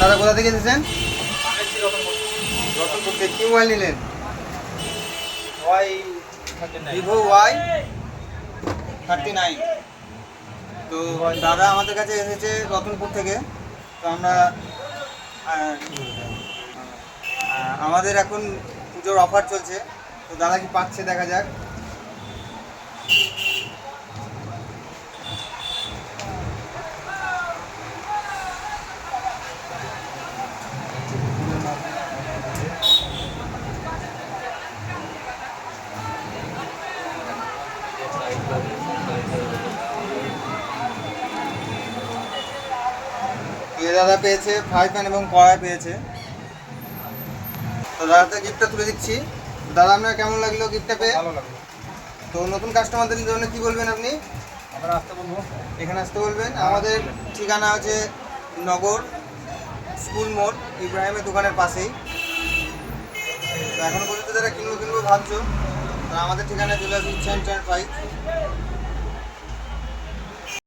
দাদা কোথা থেকে এসেছেন? রতনপুর থেকে। কি মোবাইল নিলেন? Vivo Y39। তো দাদা আমাদের কাছে এসেছে রতনপুর থেকে। তো আমরা আমাদের এখন পুজোর অফার চলছে, তো দাদা কি পাচ্ছে দেখা যাক। দাদা পেয়েছে ফ্রাই প্যান এবং কড়াই পেয়েছে। তো দাদাতে গিফটটা তুলে দিচ্ছি। দাদা আপনার কেমন লাগলো গিফটটা পেয়ে? ভালো লাগলো। তো নতুন কাস্টমারদের জন্য কি বলবেন আপনি? আমরা আসতে বলবো, এখানে আসতে বলবেন। আমাদের ঠিকানা হচ্ছে নগর স্কুল মোড়, ইব্রাহিমের দোকানের পাশেই। তো এখন পর্যন্ত যারা কিনবো ভাবছো, তো আমাদের ঠিকানায় চলে আসুন 10-5।